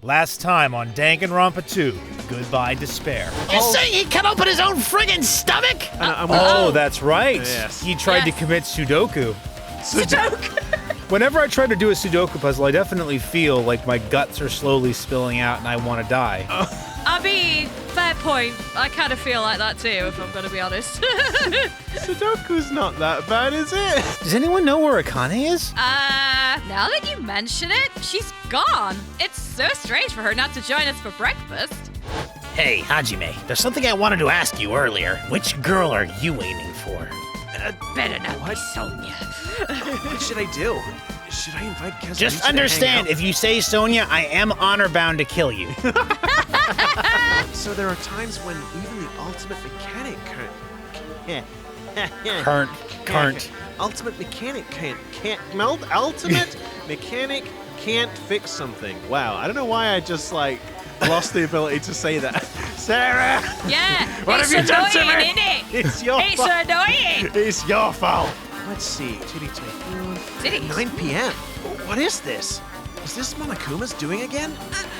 Last time on Danganronpa 2, Goodye Despair. You're saying he cut open his own friggin' stomach? That's right. Yes. He tried to commit Sudoku. Sudoku! Whenever I try to do a Sudoku puzzle, I definitely feel like my guts are slowly spilling out and I want to die. I mean, fair point. I kind of feel like that too, if I'm going to be honest. Sudoku's not that bad, is it? Does anyone know where Akane is? Now that you mention it, she's gone. It's so strange for her not to join us for breakfast. Hey, Hajime, there's something I wanted to ask you earlier. Which girl are you aiming for? Better not be Sonia. What should I do? Should I invite Kazuhisa Just to understand, hang if you say Sonia, I am honor-bound to kill you. out? So there are times when even the ultimate mechanic Current. Ultimate mechanic ultimate mechanic can't fix something. Wow, I don't know why I just lost the ability to say that. Sarah! Yeah, What it's have you done to annoying, me? isn't it? It's your It's fault. annoying. It's your fault. Let's see. Titty Typhoon. Titties. 9 p.m. What is this? Is this Monokuma's doing again?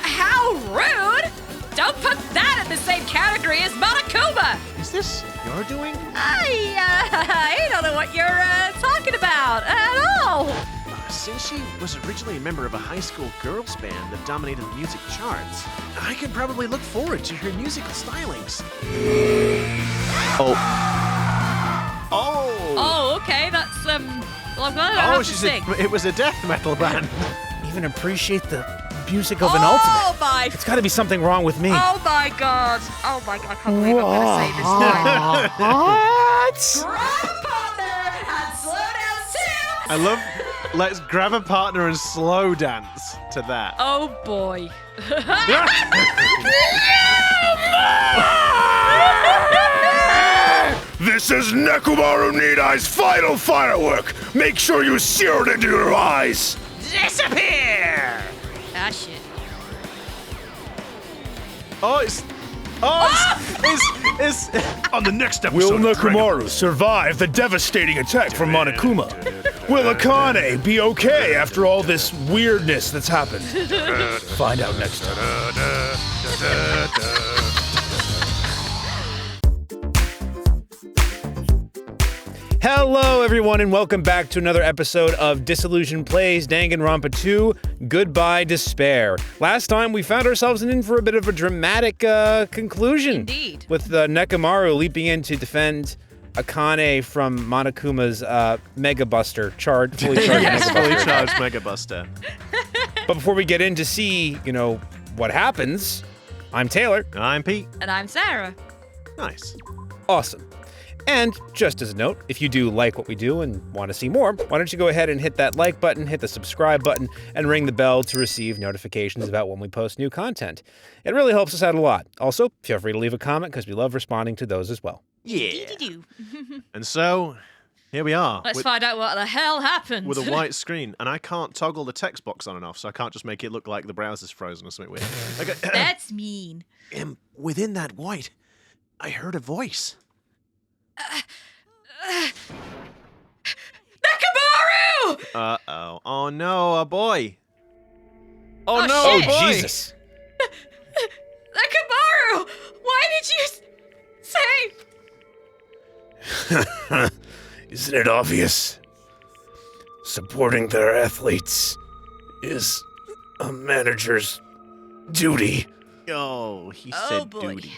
How rude! Don't put that in the same category as Monokuma! Is this your doing? I don't know what you're talking about at all. Since she was originally a member of a high school girls band that dominated the music charts, I can probably look forward to her musical stylings. Oh, okay, that's, well, I'm glad I don't have to sing. It was a death metal band. Even appreciate the music of an ultimate. Oh my, It's got to be something wrong with me. oh my god, I can't believe I'm gonna say this line. What? Grab a partner and slow down too. I love, let's grab a partner and slow dance to that. Oh boy. This is Nekomaru Nidai's final firework. Make sure you sear it into your eyes. Disappear! Ah shit. It's On the next episode, will Nekomaru survive the devastating attack from Monokuma? Will Akane be okay after all this weirdness that's happened? Find out next time. Hello, everyone, and welcome back to another episode of Disillusion Plays Danganronpa 2, Goodye Despair. Last time, we found ourselves in for a bit of a dramatic conclusion. Indeed. With Nekomaru leaping in to defend Akane from Monokuma's Mega Buster, fully charged Mega fully Buster. charged Mega Buster. But before we get in to see, what happens, I'm Taylor. I'm Pete. And I'm Sarah. Nice. Awesome. And just as a note, if you do like what we do and want to see more, why don't you go ahead and hit that like button, hit the subscribe button, and ring the bell to receive notifications about when we post new content. It really helps us out a lot. Also, feel free to leave a comment because we love responding to those as well. Yeah. And so, here we are. Let's find out what the hell happened. With a white screen, and I can't toggle the text box on and off, so I can't just make it look like the browser's frozen or something weird. Okay. That's mean. Within that white, I heard a voice. Nekomaru! Uh-oh. Oh no, a boy. Oh, Oh, no, shit. a boy. Jesus. Nekomaru! Why did you say? Isn't it obvious? Supporting their athletes is a manager's duty. Oh, he Oh, said boy. duty.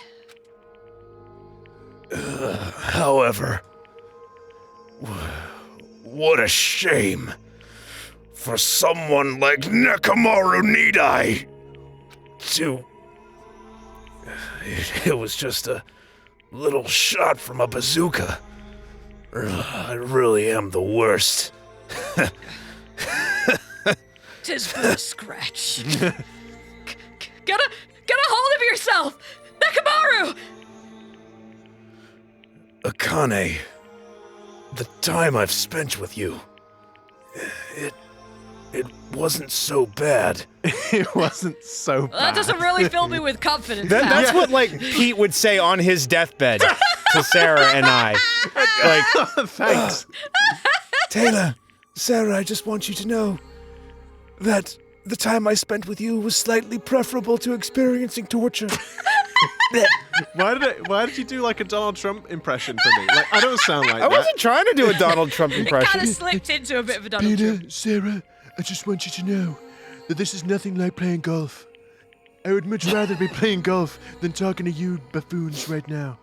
However, what a shame for someone like Nekomaru Nidai to... It was just a little shot from a bazooka. I really am the worst. Tis but a scratch. Get a hold of yourself! Nekomaru! Akane, the time I've spent with you, it wasn't so bad. It wasn't so bad. That doesn't really fill me with confidence. That's what, Pete would say on his deathbed to Sarah and I. Thanks. Taylor, Sarah, I just want you to know that the time I spent with you was slightly preferable to experiencing torture. Why did you do like a Donald Trump impression for me? Like, I don't sound like I wasn't trying to do a Donald Trump It impression. kind of slipped into a bit of a Donald Trump. Sarah, I just want you to know that this is nothing like playing golf. I would much rather be playing golf than talking to you buffoons right now.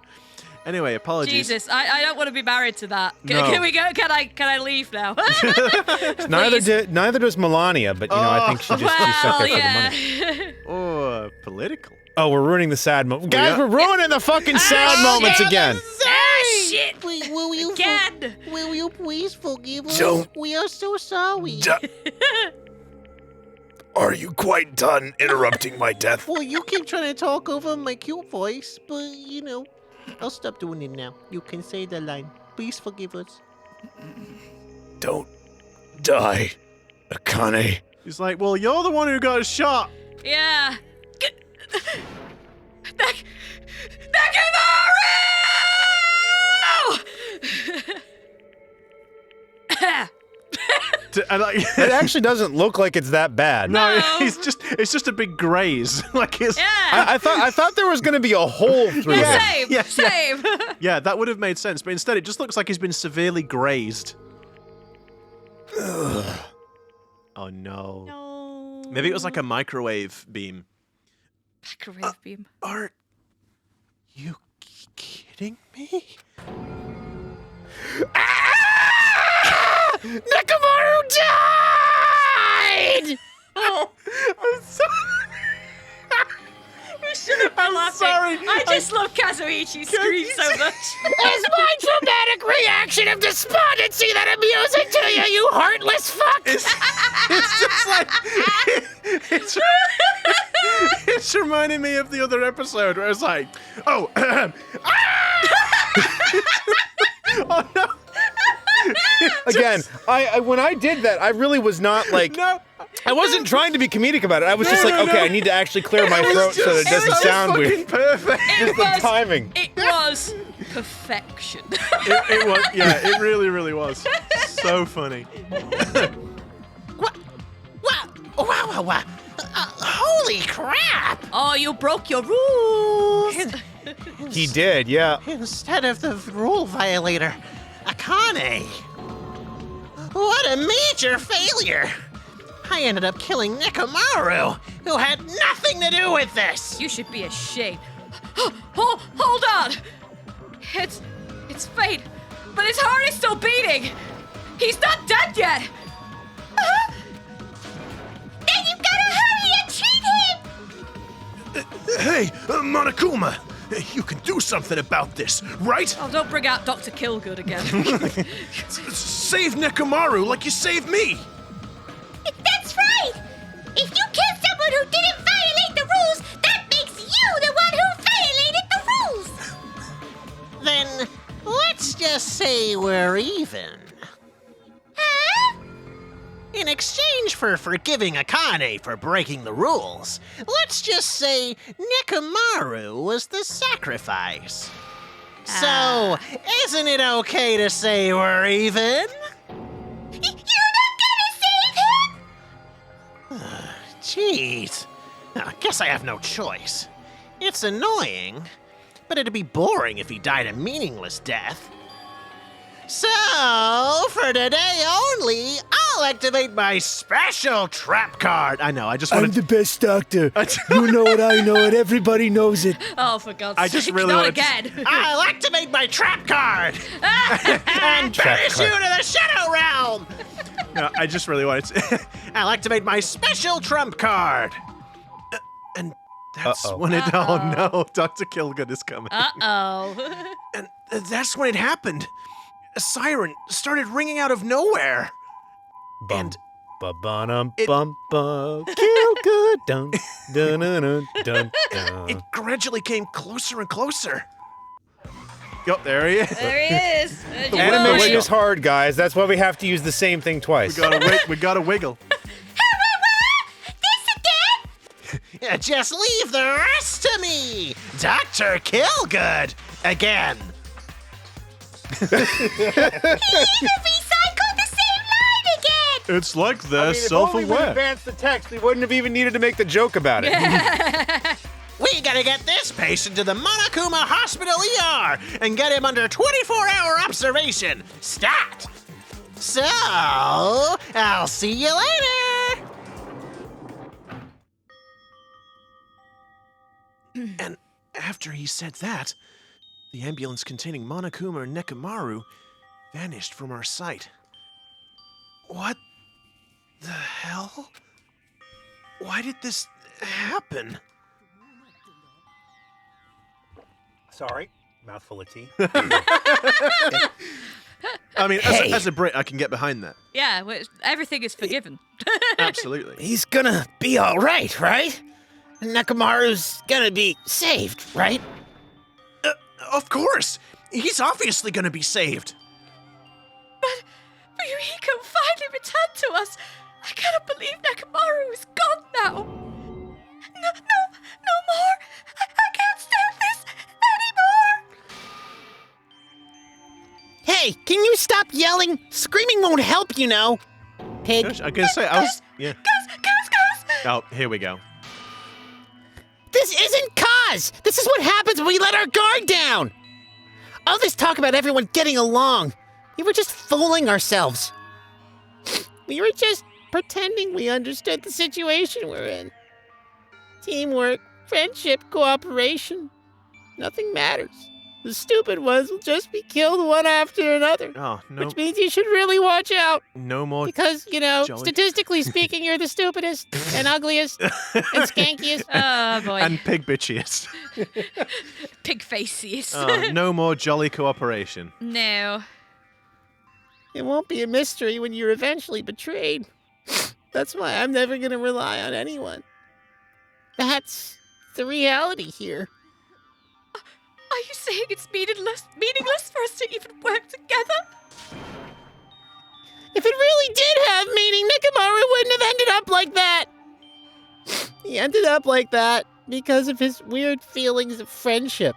Anyway, apologies. Jesus, I don't want to be married to that. No. Can we go? Can I leave now? Neither does Melania, but I think she's stuck there for the money. Oh, political. Oh, we're ruining the sad moment. Guys, we're ruining the fucking sad moments again. Ah, shit! Will you Again! will you please forgive us? Don't- We are so sorry. Are you quite done interrupting my death? Well, you keep trying to talk over my cute voice, but I'll stop doing it now. You can say the line. Please forgive us. Don't die, Akane. He's like, well, you're the one who got shot. Yeah. Nekomaru! It actually doesn't look like it's that bad. No, No. it's just a big graze. Like it's Yeah. I thought there was going to be a hole through Yeah, it. same. Yeah, Same. yeah, that would have made sense, but instead it just looks like he's been severely grazed. Oh no. No. Maybe it was like a microwave beam. Microwave beam. Are you kidding me? Nekomaru died! Oh, I'm sorry. we should have been I'm laughing. sorry. I just love Kazuichi's scream so much. Is my dramatic reaction of despondency that amusing to you, you heartless fuck? It's just like it's reminding me of the other episode where it's like, oh, oh no. Again, I when I did that, I really was not like. No. I wasn't trying to be comedic about it. I was just like, No, okay, no. I need to actually clear my throat so that it doesn't sound weird. Fucking perfect. It The was timing. It was perfection. It was, yeah, it really, really was. So funny. Wow. Holy crap! Oh, you broke your rules. He did, yeah. Instead of the rule violator, Akane. What a major failure! I ended up killing Nekomaru, who had nothing to do with this! You should be ashamed. Hold on. It's fate, but his heart is still beating. He's not dead yet. Then you gotta hurry and treat him. Hey, Monokuma, you can do something about this, right? Oh, don't bring out Dr. Killgood again. Save Nekomaru like you saved me. That's right! If you kill someone who didn't violate the rules, that makes you the one who violated the rules! Then, let's just say we're even. Huh? In exchange for forgiving Akane for breaking the rules, let's just say Nekomaru was the sacrifice. So, isn't it okay to say we're even? You're not gonna save him? Jeez. I guess I have no choice. It's annoying, but it'd be boring if he died a meaningless death. So, for today only, I'll activate my special trap card. I know, I just I'm wanted the best doctor. I You know it, I know it, everybody knows it. Oh, for God's I sake, just really not wanted to- again. I'll activate my trap card and banish you to the Shadow Realm. No, I just really wanted to. I'll activate my special trump card. And that's Uh-oh. when it. Oh no, Dr. Killgood is coming. Uh-oh. And that's when it happened. A siren started ringing out of nowhere. Bum, And ba-ba-dum, it- bum, bum, Killgood, dun, dun, dun, dun, dun, dun. It gradually came closer and closer. Yup, there he is. There he is. Animation wiggle. is hard, guys. That's why we have to use the same thing twice. We gotta wiggle. This again? Yeah, just leave the rest to me, Dr. Killgood. Again. You recycled the same line again! It's like they're I mean, if only we self-aware. advanced the text, we wouldn't have even needed to make the joke about it. We gotta get this patient to the Monokuma Hospital ER and get him under 24-hour observation. Stat! So, I'll see you later! And after he said that, the ambulance containing Monokuma and Nekomaru vanished from our sight. What the hell? Why did this happen? Sorry, mouthful of tea. I mean, Hey. as a Brit, I can get behind that. Yeah, everything is forgiven. Absolutely. He's gonna be all right, right? Nekomaru's gonna be saved, right? Of course! He's obviously gonna be saved. But Yuriko finally returned to us. I cannot believe Nekomaru is gone now. No more. I can't stand this anymore. Hey, can you stop yelling? Screaming won't help, you know. Pig. Gosh, I can say I was. Yeah. Gus. Oh, here we go. This isn't cause! This is what happens when we let our guard down! All this talk about everyone getting along. We were just fooling ourselves. We were just pretending we understood the situation we're in. Teamwork, friendship, cooperation. Nothing matters. The stupid ones will just be killed one after another. Oh, no. Which means you should really watch out. No more. Because, you know, Jolly- statistically speaking, you're the stupidest and ugliest and skankiest. Oh boy. And pig bitchiest. Pig faces. No more jolly cooperation. No. It won't be a mystery when you're eventually betrayed. That's why I'm never going to rely on anyone. That's the reality here. Are you saying it's meaningless for us to even work together? If it really did have meaning, Nekomaru wouldn't have ended up like that. He ended up like that because of his weird feelings of friendship.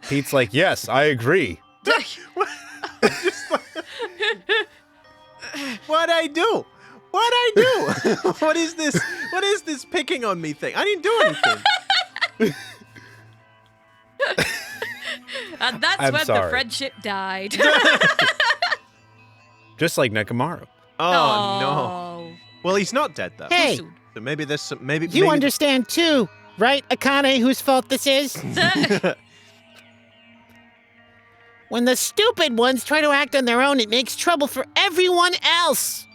Pete's like, yes, I agree. What'd I do? What'd I do? What is this? What is this picking on me thing? I didn't do anything. And that's I'm when sorry. the friendship died. Just like Nekomaru. Oh no. Well, he's not dead though. Hey, So maybe there's some. Maybe you maybe understand too, right, Akane, whose fault this is? When the stupid ones try to act on their own, it makes trouble for everyone else.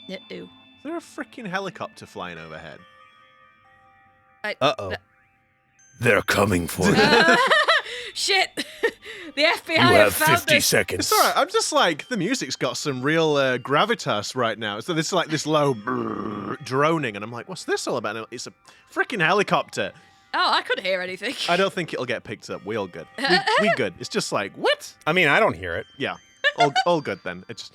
Uh-oh. Is there a freaking helicopter flying overhead? Uh-oh. They're coming for you. Shit! The FBI You have found 50 us. seconds. It's alright. I'm just like the music's got some real gravitas right now. So this like this low brrr, droning, and I'm like, what's this all about? And it's a freaking helicopter. Oh, I couldn't hear anything. I don't think it'll get picked up. We all good. We good. It's just like what? I mean, I don't hear it. Yeah. All good then. It's just.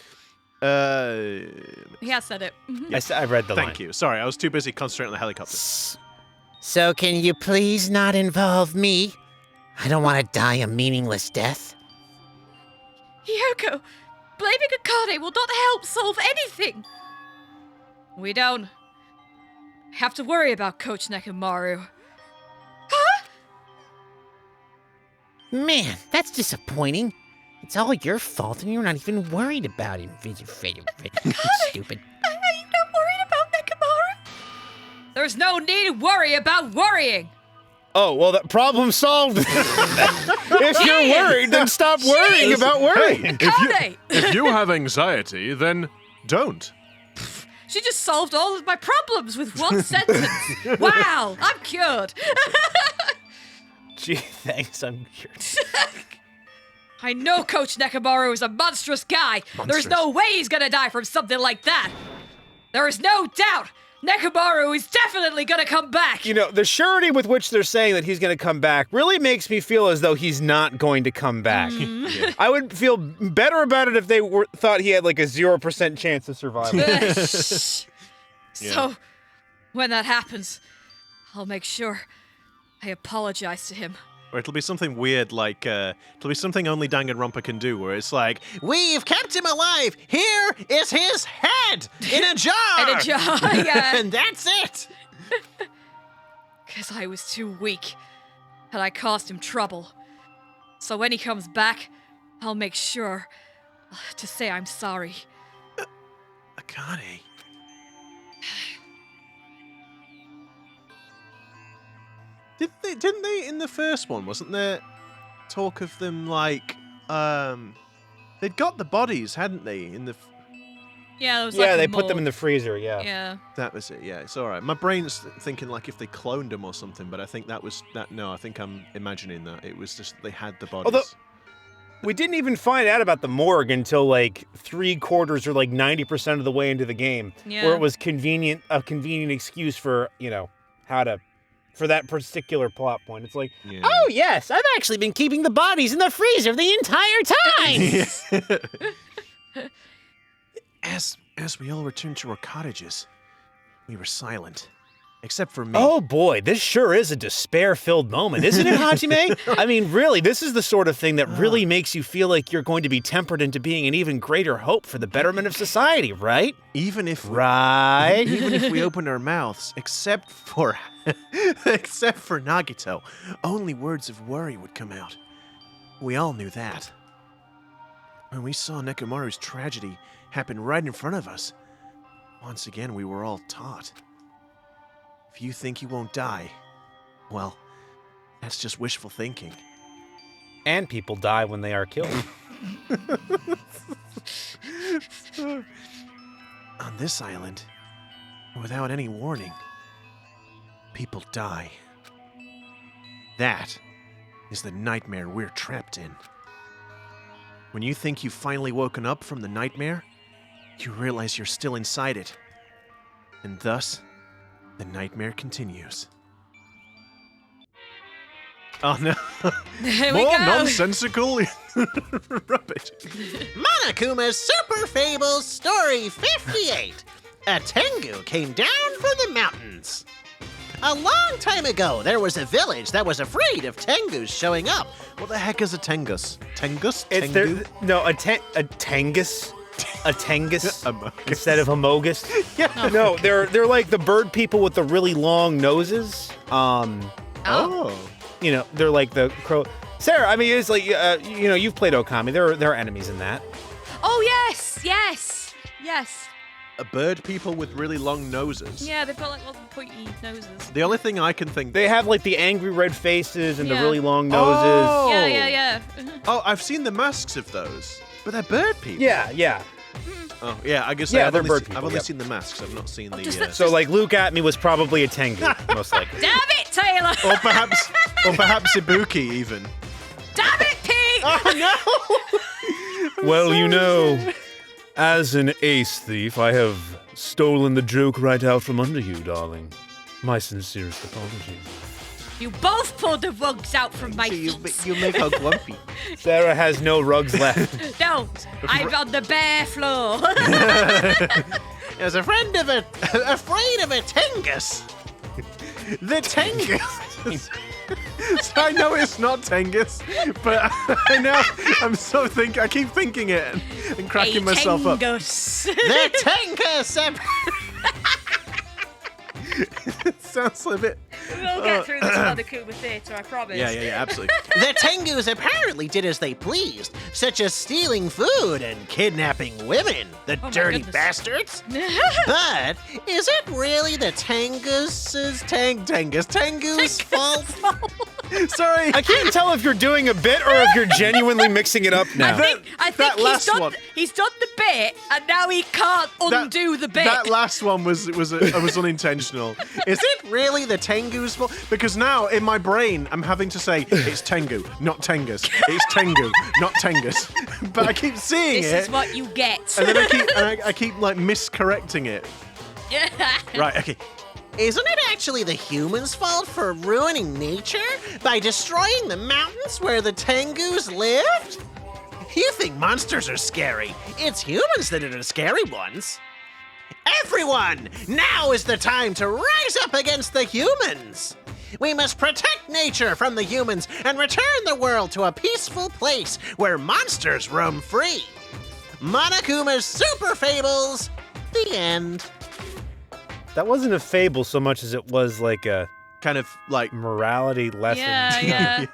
He has said it. Mhm. I read the line. Thank you. Sorry, I was too busy concentrating on the helicopter. So can you please not involve me? I don't want to die a meaningless death. Yoko, blaming Akane will not help solve anything. We don't have to worry about Coach Nekomaru. Huh? Man, that's disappointing. It's all your fault and you're not even worried about him. Stupid. Are you not worried about Nekomaru? There's no need to worry about worrying. Oh, well, that problem solved. If you're worried, then stop worrying about worrying. Akane! If you have anxiety, then don't. She just solved all of my problems with one sentence. Wow, I'm cured. Gee, thanks, I'm cured. I know Coach Nekomaru is a monstrous guy. There's no way he's gonna die from something like that. There is no doubt Nekomaru is definitely gonna come back. You know, the surety with which they're saying that he's going to come back really makes me feel as though he's not going to come back. I would feel better about it if they thought he had like a 0% chance of survival. So, when that happens, I'll make sure I apologize to him Or it'll be something weird like, it'll be something only Danganronpa can do, where it's like, we've kept him alive! Here is his head! In a jar! In a jar, yeah. And that's it! Because I was too weak, and I caused him trouble. So when he comes back, I'll make sure to say I'm sorry. Akane. Didn't they in the first one? Wasn't there talk of them like they'd got the bodies, hadn't they? In the Yeah, it was Yeah, like they a put them in mold. the freezer. Yeah. Yeah. that was it. Yeah, it's all right. My brain's thinking like if they cloned them or something, but I think that was that. No, I think I'm imagining that it was just they had the bodies. Although we didn't even find out about the morgue until like 3/4 or like 90% of the way into the game, Yeah. where it was a convenient excuse for for that particular plot point. It's like, Yeah. Oh, yes, I've actually been keeping the bodies in the freezer the entire time. As we all returned to our cottages, we were silent, except for me. oh boy, this sure is a despair-filled moment, isn't it, Hajime? I mean, really, this is the sort of thing that really makes you feel like you're going to be tempered into being an even greater hope for the betterment of society, right? Even if Right? even if we opened our mouths, except for Nagito, only words of worry would come out. We all knew that. When we saw Nekomaru's tragedy happen right in front of us, once again we were all taught. If you think you won't die, well, that's just wishful thinking. And people die when they are killed. On this island, without any warning, people die. That is the nightmare we're trapped in. When you think you've finally woken up from the nightmare, you realize you're still inside it. And thus, the nightmare continues. Oh no. There we More go. nonsensical rubbish. Monokuma's Super Fables Story 58. A Tengu came down from the mountains. A long time ago, there was a village that was afraid of Tengus showing up. What the heck is a Tengus? Tengus? It's Tengu? a Tengus. A Tengus Amogus. instead of Homogus. Yeah. No, they're like the bird people with the really long noses. Oh. You know, they're like the crow. Sarah, I mean, it's like you've played Okami. There are enemies in that. Oh, yes. Bird people with really long noses. Yeah, they've got like little pointy noses. The only thing I can think. They have like the angry red faces and the Yeah. really long noses. Oh. Yeah. Oh, I've seen the masks of those, but they're bird people. Yeah. Oh, yeah. I guess Yeah, I've they're only, bird seen, people, I've only yep. seen the masks. I've not seen the. does that- So like Luke at me was probably a Tengu, most likely. Damn it, Taylor! or perhaps Ibuki even. Damn it, Pete! Oh no! Well, you know, as an ace thief, I have stolen the joke right out from under you, darling. My sincerest apologies. You both pulled the rugs out from my feet. You make her grumpy. Sarah has no rugs left. No, I'm on the bare floor. As a friend of afraid of a Tengus. The Tengus. So I know it's not Tengus, but I know I keep thinking it and cracking myself up. Tengus. The Tengus! Sounds a bit. We'll get through this Monokuma theatre, I promise. Yeah, absolutely. The Tengus apparently did as they pleased, such as stealing food and kidnapping women, the my dirty goodness. bastards. But is it really the Tengu's fault? Sorry. I can't tell if you're doing a bit or if you're genuinely mixing it up now. I that think last one. he's done the bit, and now he can't undo the bit. That last one was unintentional. Is it really the Tengu's fault? Because now in my brain I'm having to say it's Tengu, not Tengus. It's Tengu, not Tengus. But I keep seeing This it, is what you get. and then I keep like miscorrecting it. Right. Okay. Isn't it actually the humans' fault for ruining nature by destroying the mountains where the Tengus lived? You think monsters are scary. It's humans that are the scary ones. Everyone, now is the time to rise up against the humans. We must protect nature from the humans and return the world to a peaceful place where monsters roam free. Monokuma's Super Fables. The end. That wasn't a fable so much as it was like a Kind of like morality lesson. Yeah.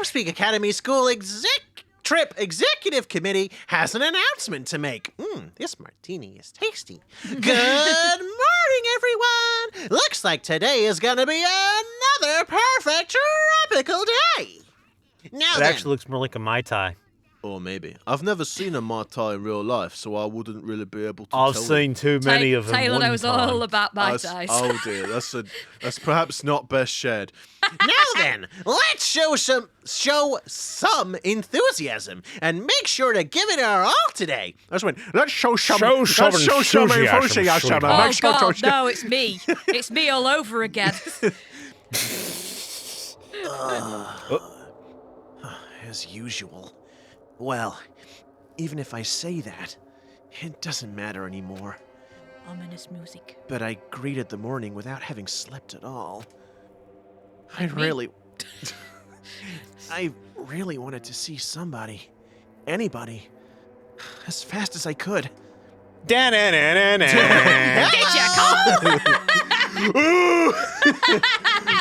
Speak Academy School Executive Committee has an announcement to make. This martini is tasty. Good morning, everyone. Looks like today is gonna be another perfect tropical day. Now It then, actually looks more like a Mai Tai. Or maybe. I've never seen a Mai Tai in real life, so I wouldn't really be able to I've tell seen too many of them. Taylor one knows time. all about Mai That's- Tais. Oh dear, that's perhaps not best shared. now then, let's show some enthusiasm and make sure to give it our all today. I just went, let's show some enthusiasm. Oh God, no, it's me. It's me all over again. as usual. Well, even if I say that, it doesn't matter anymore. Ominous music. But I greeted the morning without having slept at all. I Like me? really wanted to see somebody, anybody, as fast as I could.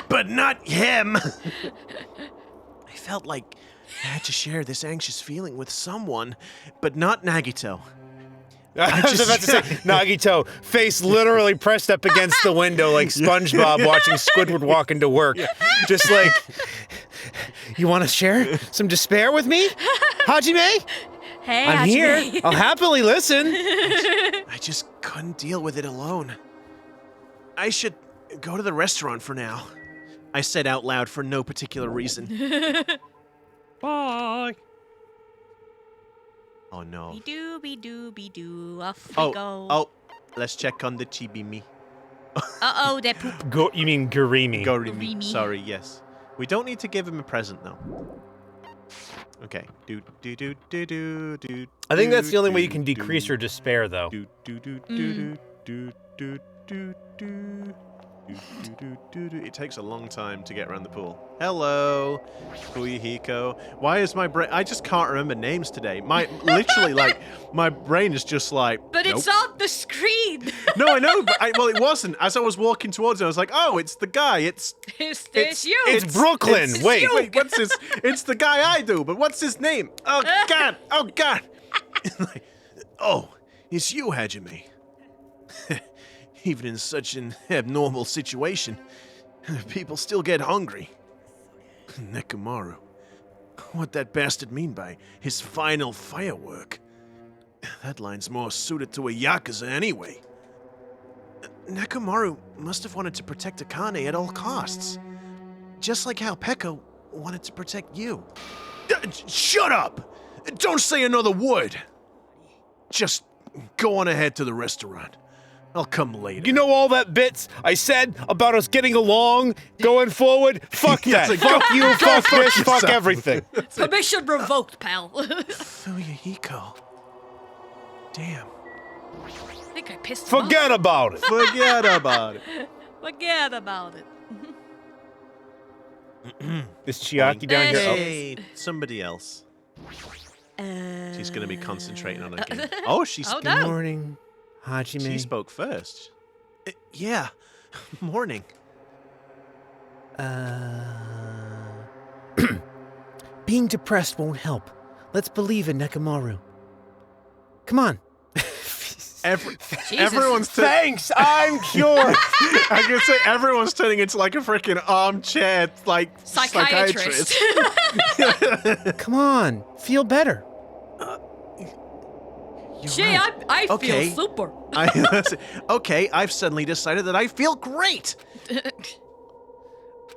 But not him! I felt like I had to share this anxious feeling with someone, but not Nagito. I was about to say, Nagito, face literally pressed up against the window like SpongeBob watching Squidward walk into work. Just like, you want to share some despair with me, Hajime? Hey, I'm Hajime. here. I'll happily listen. I just couldn't deal with it alone. I should go to the restaurant for now. I said out loud for no particular reason. Bye. Oh no. Be doo, off we Oh, go. oh, let's check on the chibimi. Uh-oh, they poop. You mean Garimi? Gorimi. Gorimi. Sorry, yes. We don't need to give him a present though. Okay. I think that's the only way you can decrease your despair, though. It takes a long time to get around the pool. Hello, Fuyuhiko. Why is my brain? I just can't remember names today. Literally, like, my brain is just like. But nope. it's on the screen. No, I know, but well, it wasn't. As I was walking towards it, I was like, oh, it's the guy. It's you. It's Brooklyn. it's- Wait. wait, what's his? It's the guy I do, but what's his name? Oh God! Oh God! Like, oh, it's you, Hajime. Even in such an abnormal situation, people still get hungry. Nekomaru. What that bastard mean by his final firework? That line's more suited to a Yakuza anyway. Nekomaru must have wanted to protect Akane at all costs. Just like how Pekka wanted to protect you. Shut up! Don't say another word! Just go on ahead to the restaurant. I'll come later. You know all that bits I said about us getting along, going forward? Fuck Yeah, that. it's like, Fuck go- you, go fuck fuck this, fuck yourself. everything. Permission revoked, pal. Fuyuhiko. Damn. I think I pissed him Forget about it. Forget about it. off. Forget about it. Is Chiaki down here? Oh. Hey, somebody else. She's going to be concentrating on her game. Oh, she's... Oh, Good no. morning, Hajime. She spoke first. Yeah. Morning. Being depressed won't help. Let's believe in Nekomaru. Come on. Everyone's Thanks, I'm cured. I can say everyone's turning into like a freaking armchair, like Psychiatrist. Come on. Feel better. Gee, I Okay. feel super. Okay, I've suddenly decided that I feel great.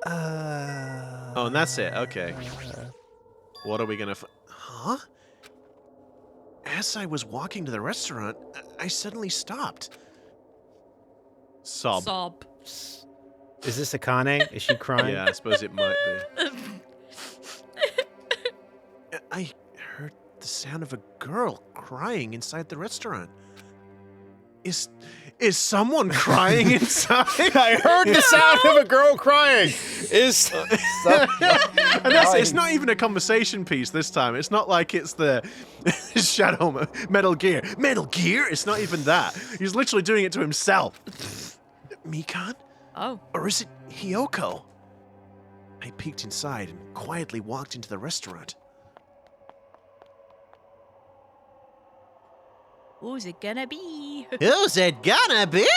Oh, and that's it. Okay. What are we gonna? Huh? As I was walking to the restaurant, I suddenly stopped. Sob. Sob. Is this Akane? Is she crying? Yeah, I suppose it might be. I heard the sound of a girl crying inside the restaurant. Is someone crying inside? I heard the sound of a girl crying. Is And it's not even a conversation piece this time. It's not like it's the Shadow Metal Gear. Metal Gear? It's not even that. He's literally doing it to himself. Mikan? Oh. Or is it Hiyoko? I peeked inside and quietly walked into the restaurant. Who's it gonna be? Who's it gonna be?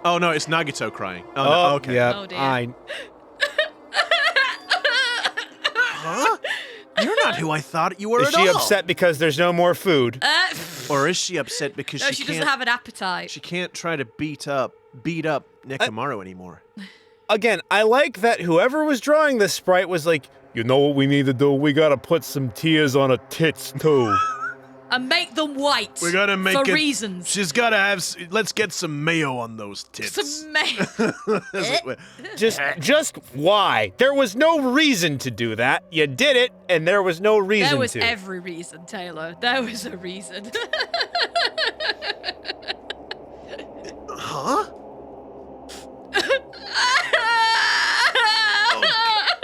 Oh no, it's Nagito crying. Oh, Oh, no, okay. yeah. Oh, dear. Huh? You're not who I thought you were Is at she all. upset because there's no more food? Or is she upset because No, she she can't? doesn't have an appetite. She can't try to beat up Nekomaru anymore. Again, I like that whoever was drawing this sprite was like, you know what we need to do? We gotta put some tears on her tits too. And make them white. We gotta make for it. reasons. She's gotta have. Let's get some mayo on those tits. Some mayo. Just why? There was no reason to do that. You did it, and there was no reason There was to. every reason, Taylor. There was a reason. Huh?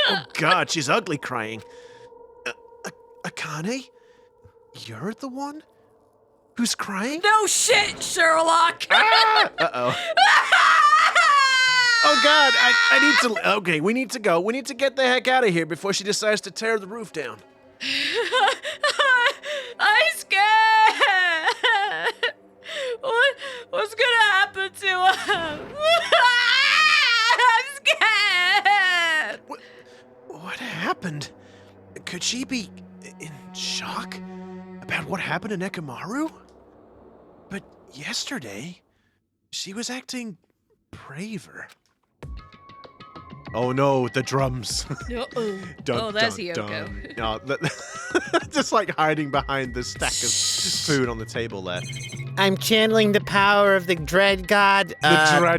Oh God, she's ugly crying. Akane, you're the one who's crying? No shit, Sherlock. Uh-oh. Oh God, I need to. Okay, we need to go. We need to get the heck out of here before she decides to tear the roof down. I'm scared. What's gonna happen to him? I'm scared. What happened? Could she be in shock about what happened to Nekomaru? But yesterday, she was acting braver. Oh no, the drums. Uh-oh. Dun, Oh, there's dun, Hiyoko. dun. No, just like hiding behind the stack of food on the table there. I'm channeling the power of the dread god.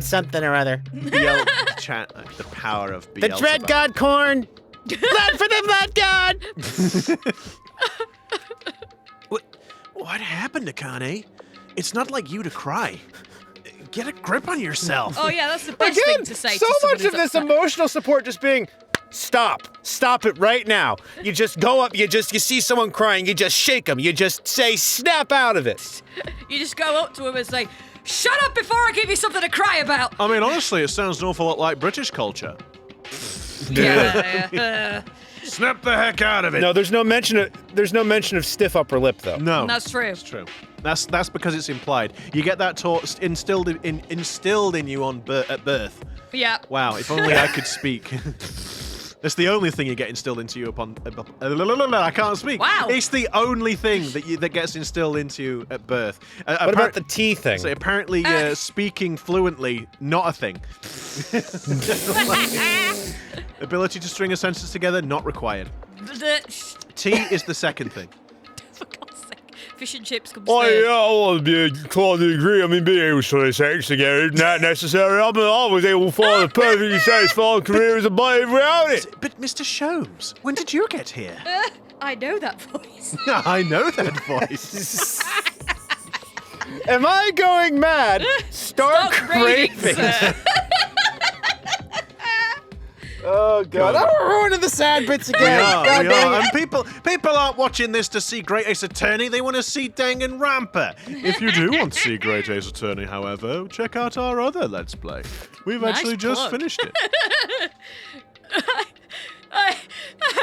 Something or other. The power of The Beelzebub. dread god corn. Blood for the blood god. What happened, Akane? It's not like you to cry. Get a grip on yourself. Oh yeah, that's the best Again, thing to say. so to someone much who's of this upset. emotional support just being, stop it right now. You just go up, you see someone crying, you just shake them, you just say, snap out of it. You just go up to him and say, "Shut up before I give you something to cry about." I mean, honestly, it sounds an awful lot like British culture. Yeah. Snap the heck out of it. No, there's no mention of stiff upper lip though. No. That's true. It's true. That's because it's implied. You get that taught instilled in you at birth. Yeah. Wow, if only I could speak. It's the only thing you get instilled into you I can't speak. Wow. It's the only thing that gets instilled into you at birth. What about the tea thing? So apparently, speaking fluently, not a thing. Ability to string a sentence together, not required. Tea is the second thing. For God's sake. Fish and chips comes Oh third. yeah, I'll be totally agree. I mean, being able to sex together is not necessary. I was able to find a perfectly satisfying career as a boy without it. But Mr. Sholmes, when did you get here? I know that voice. I know that voice. Am I going mad? Start Stop reading, craving. sir. Oh God! I'm ruining the sad bits again. We God are. dang it. And people aren't watching this to see Great Ace Attorney. They want to see Danganronpa. If you do want to see Great Ace Attorney, however, check out our other Let's Play. We've Nice actually just plug. finished it. I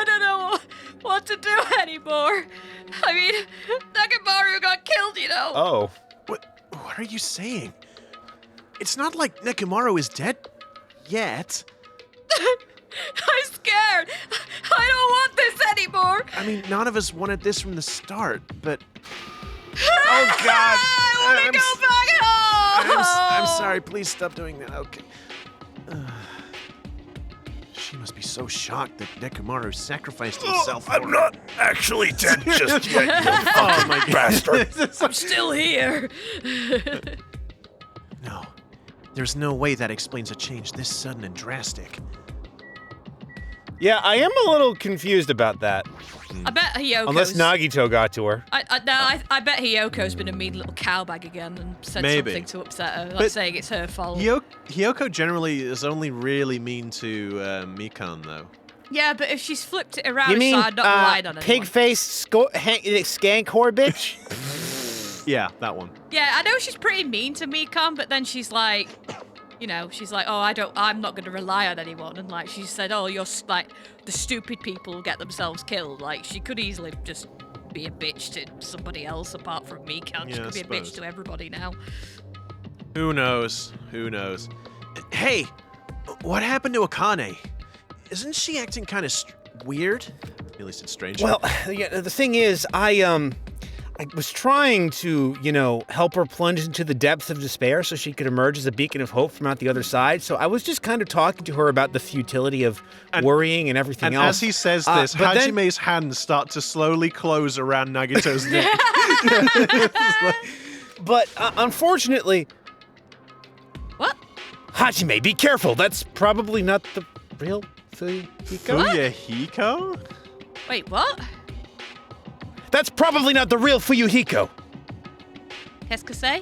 don't know what to do anymore. I mean, Nekomaru got killed, you know. Oh. What are you saying? It's not like Nekomaru is dead yet. I'm scared. I don't want this anymore. I mean, none of us wanted this from the start, but... Oh, God! I want to go back home. I'm sorry. Please stop doing that. Okay. She must be so shocked that Nekomaru sacrificed himself for her. I'm not actually dead just yet, you Oh, my God. bastard. I'm still here. No. There's no way that explains a change this sudden and drastic. Yeah, I am a little confused about that. I bet Hyoko's... Unless Nagito got to her. I bet Hyoko's been a mean little cowbag again and said something to upset her, like saying it's her fault. Hyoko generally is only really mean to Mikan, though. Yeah, but if she's flipped it around, You mean, so I'd not relied on anyone. pig-faced skank whore bitch? Yeah, that one. Yeah, I know she's pretty mean to Mikan, but then she's like, you know, she's like, oh, I'm not going to rely on anyone. And like, she said, oh, you're like, the stupid people who get themselves killed. Like, she could easily just be a bitch to somebody else apart from Mikan. Yeah, She could be a bitch suppose. to everybody now. Who knows? Who knows? Hey, what happened to Akane? Isn't she acting kind of weird? At least it's strange. Well, yeah, the thing is, I was trying to, help her plunge into the depths of despair so she could emerge as a beacon of hope from out the other side. So I was just kind of talking to her about the futility of worrying and everything and else. as he says this, but then- Hajime's hands start to slowly close around Nagito's neck. But unfortunately... What? Hajime, be careful. That's probably not the real Fuyuhiko. Fuyuhiko? Wait, what? That's probably not the real Fuyuhiko. Qu'est-ce que c'est?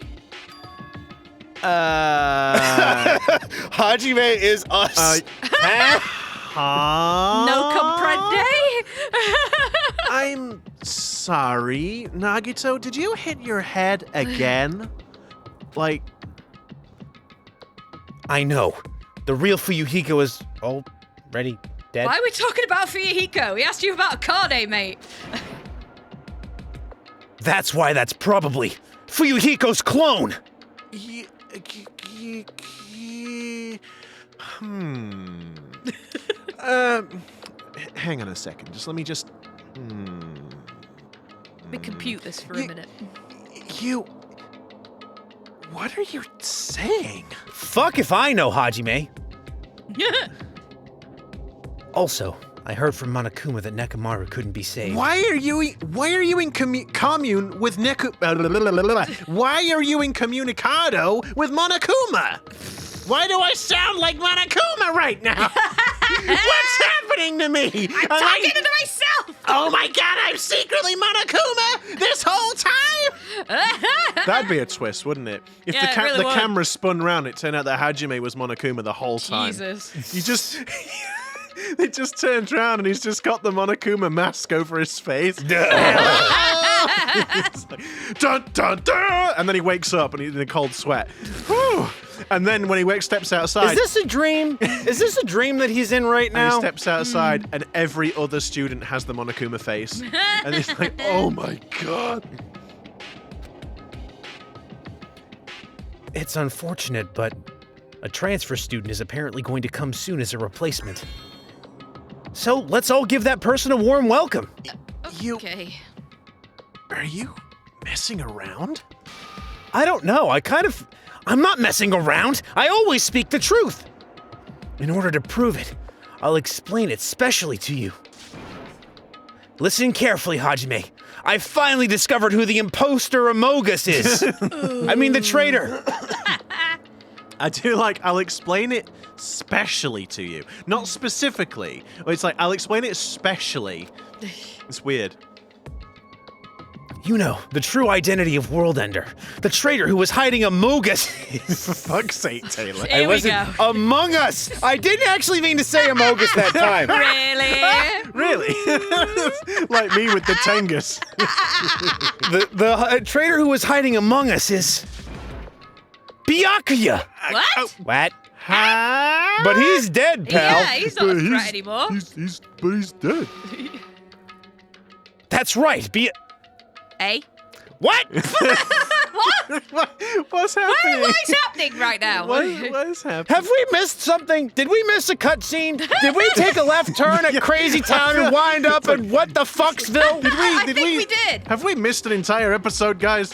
Hajime is us. No comprende? I'm sorry, Nagito. Did you hit your head again? Like, I know. The real Fuyuhiko is already dead. Why are we talking about Fuyuhiko? He asked you about Akane, mate. That's why that's probably Fuyuhiko's clone. Hang on a second. Let me just. We compute this for a minute. What are you saying? Fuck if I know, Hajime. Also, I heard from Monokuma that Nekomaru couldn't be saved. Why are you in commune with Why are you incommunicado with Monokuma? Why do I sound like Monokuma right now? What's happening to me? I'm talking to myself! Oh my god, I'm secretly Monokuma this whole time! That'd be a twist, wouldn't it? If Yeah, it really the would. camera spun round, it turned out that Hajime was Monokuma the whole time. Jesus. You just... They just turned around and he's just got the Monokuma mask over his face. It's like, dun, dun, dun, and then he wakes up and he's in a cold sweat. Whew. And then when he steps outside... Is this a dream? Is this a dream that he's in right and now? he steps outside and every other student has the Monokuma face. And he's like, oh my god. It's unfortunate, but a transfer student is apparently going to come soon as a replacement. So let's all give that person a warm welcome. Okay. Are you messing around? I don't know, I'm not messing around. I always speak the truth. In order to prove it, I'll explain it specially to you. Listen carefully, Hajime. I finally discovered who the imposter Amogus is. I mean the traitor. I do like, I'll explain it specially to you. Not specifically. It's like, I'll explain it specially. It's weird. You know, the true identity of Worldender. The traitor who was hiding Amogus. For fuck's sake, Taylor. Here we go. Among Us. I didn't actually mean to say Amogus that time. Really? Really? Like me with the Tengus. The traitor who was hiding among us is Byakuya. What? What? Huh? But he's dead, pal. Yeah, he's not a threat anymore. But he's dead. That's right. Hey? What? What's happening? What is happening right now? What is happening? Have we missed something? Did we miss a cutscene? Did we take a left turn at Crazy Town and wind up in what the fucksville? I think we did. Have we missed an entire episode, guys?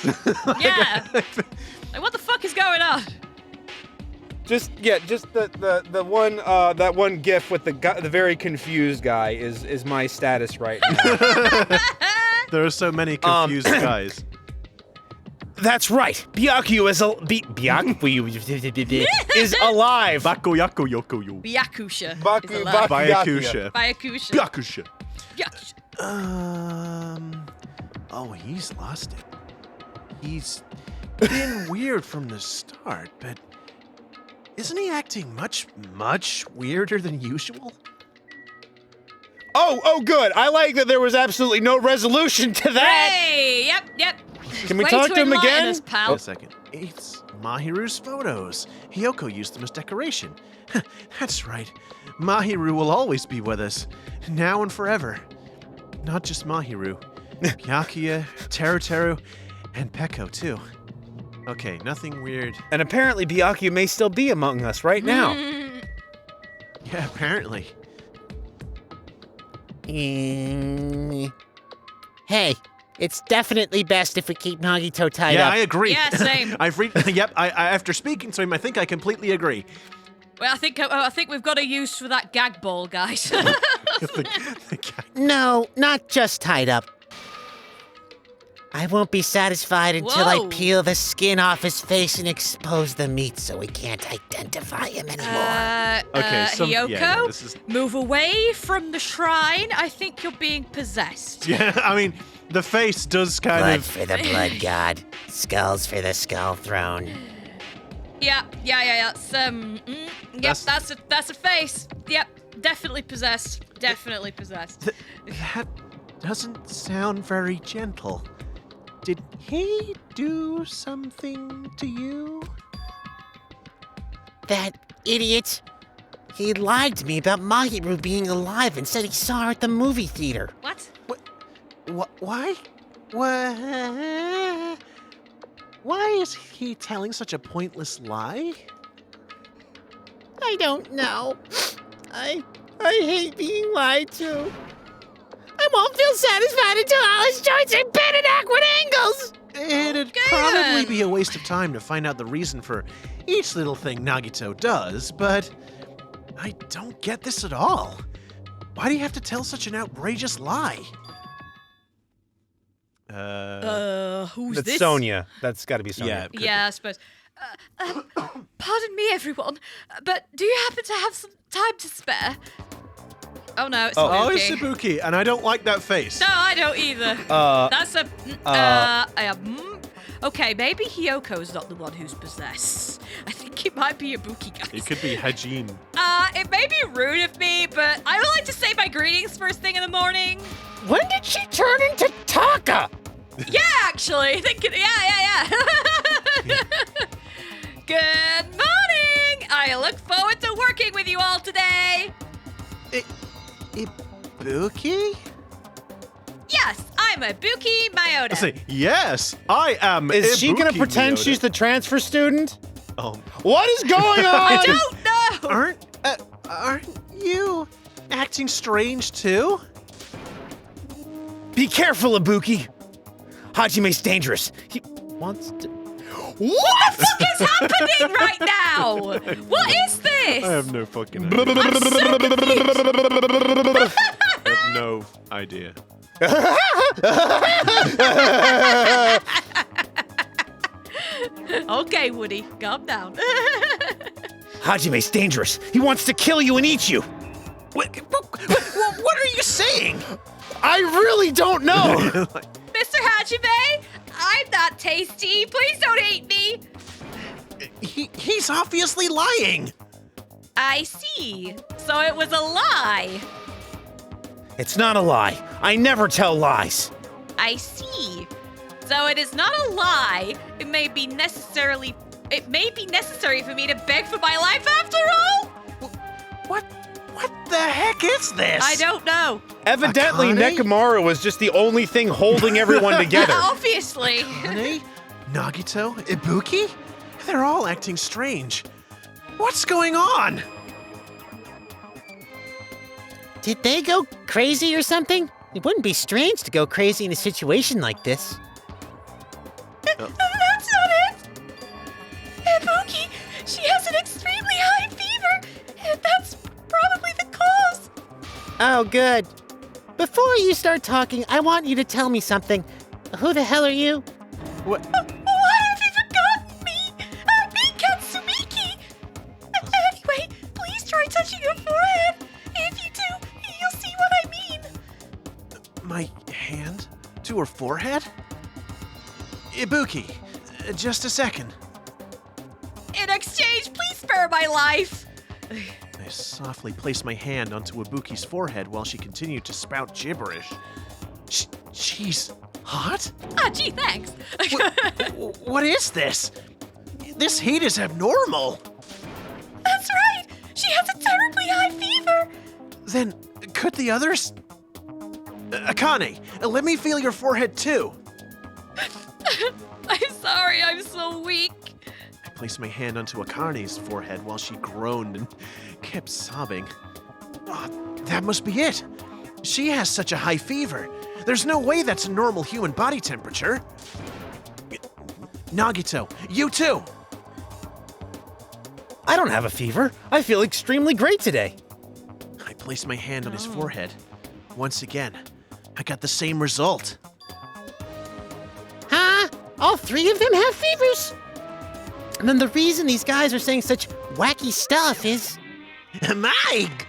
Yeah. Like, what the fuck is going on? Just the one that one GIF with the very confused guy is my status right now. There are so many confused guys. That's right. Byakuya is is alive. Bakoyako yoko yo. Byakusha is alive. Byakusha. Byakusha. Byakusha. Byakusha. Oh, he's lost it. He's been weird from the start, but isn't he acting much weirder than usual? Oh, good. I like that there was absolutely no resolution to that. Hey, yep. Can we Way talk to him enlighten again? us, pal. Wait a second. It's Mahiru's photos. Hiyoko used them as decoration. That's right. Mahiru will always be with us, now and forever. Not just Mahiru. Byakuya, Teru, and Peko, too. Okay, nothing weird. And apparently Byakuya may still be among us right now. Yeah, apparently. Hey, it's definitely best if we keep Nagito tied Yeah, up. I agree. Yeah, same. Yep, I after speaking to him, I think I completely agree. Well, I think we've got a use for that gag ball, guys. No, not just tied up. I won't be satisfied until I Whoa. peel the skin off his face and expose the meat so we can't identify him anymore. Okay, Hiyoko, yeah, this is- move away from the shrine. I think you're being possessed. Yeah, I mean, the face does kind Blood of. for the blood god, skulls for the skull throne. Yeah. That's a face. Yep, definitely possessed. Definitely possessed. That doesn't sound very gentle. Did he do something to you? That idiot. He lied to me about Mahiru being alive and said he saw her at the movie theater. What? Why? Why is he telling such a pointless lie? I don't know. I hate being lied to. I won't feel satisfied until all his joints are bent at awkward angles. It'd Okay, probably then. be a waste of time to find out the reason for each little thing Nagito does, but I don't get this at all. Why do you have to tell such an outrageous lie? Who's That's this? Sonia. That's got to be Sonia. Yeah, I suppose. Pardon me, everyone, but do you happen to have some time to spare? Oh no, it's Oh, it's Ibuki. Ibuki, and I don't like that face. No, I don't either. That's a. Okay, maybe Hiyoko's not the one who's possessed. I think it might be Ibuki, guys. It could be Hajin. It may be rude of me, but I would like to say my greetings first thing in the morning. When did she turn into Taka? Yeah, actually. Yeah. Good morning. I look forward to working with you all today. Ibuki? Yes, I'm Ibuki Mayoda. I say, yes, I am. Is she going to Ibuki pretend Miyoda. she's the transfer student? Oh, What is going I on? don't know. aren't you acting strange too? Be careful, Ibuki. Hajime's dangerous. He wants to... What the fuck is happening right now? What is this? I have no fucking idea. I'm so confused. I have no idea. Okay, Woody, calm down. Hajime's dangerous. He wants to kill you and eat you. What are you saying? I really don't know. Mr. Hajime, I'm not tasty. Please don't eat me. He's obviously lying. I see. So it was a lie. It's not a lie. I never tell lies. I see. So it is not a lie. It may be necessary for me to beg for my life after all? What the heck is this? I don't know. Evidently, Akane? Nekomaru was just the only thing holding everyone together. Obviously. Akane? Nagito? Ibuki? They're all acting strange. What's going on? Did they go crazy or something? It wouldn't be strange to go crazy in a situation like this. That's not it. Ibuki, she has an extremely high fever. And that's probably the cause. Oh, good. Before you start talking, I want you to tell me something. Who the hell are you? What? What? onto her forehead? Ibuki, just a second. In exchange, please spare my life. I softly placed my hand onto Ibuki's forehead while she continued to spout gibberish. She's hot? Ah, gee, thanks. What is this? This heat is abnormal. That's right. She has a terribly high fever. Then, could the others... Akane, let me feel your forehead too. I'm sorry, I'm so weak. I placed my hand onto Akane's forehead while she groaned and kept sobbing. Oh, that must be it. She has such a high fever. There's no way that's a normal human body temperature. Nagito, you too. I don't have a fever. I feel extremely great today. I placed my hand on his forehead. Once again, I got the same result. Huh? All three of them have fevers? And then the reason these guys are saying such wacky stuff is... Mike!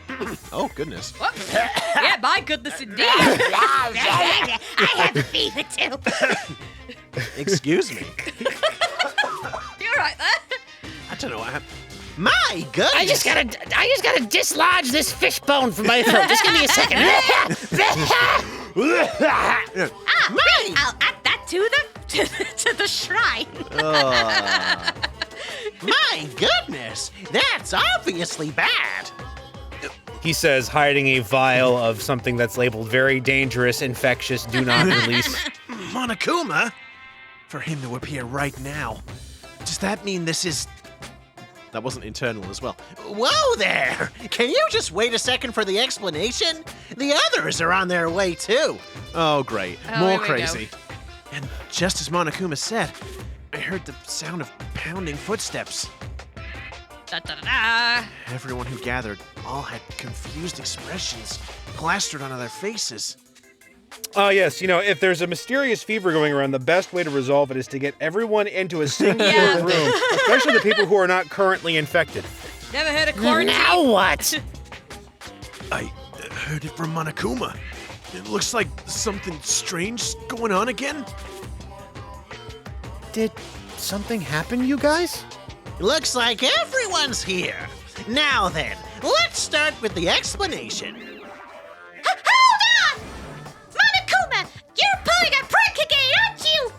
Oh, goodness. Yeah, my goodness indeed. I have a fever too. Excuse me. You're right there. I don't know what happened. My goodness! I just gotta dislodge this fish bone from my throat. Just give me a second. Mike! I'll add that to the shrine. My goodness! That's obviously bad! He says, hiding a vial of something that's labeled very dangerous, infectious, do not release. Monokuma? For him to appear right now. Does that mean this is... That wasn't internal as well. Whoa there! Can you just wait a second for the explanation? The others are on their way too. Oh, great. Oh, More here we go. crazy. And just as Monokuma said, I heard the sound of pounding footsteps. Da, da, da, da. Everyone who gathered all had confused expressions plastered onto their faces. Yes, you know, if there's a mysterious fever going around, the best way to resolve it is to get everyone into a single Yeah. room, especially the people who are not currently infected. Never heard of quarantine? Now what? I heard it from Monokuma. It looks like something strange going on again. Did something happen, you guys? Looks like everyone's here. Now then, let's start with the explanation. Hold on! Monokuma, you're pulling a prank again, aren't you?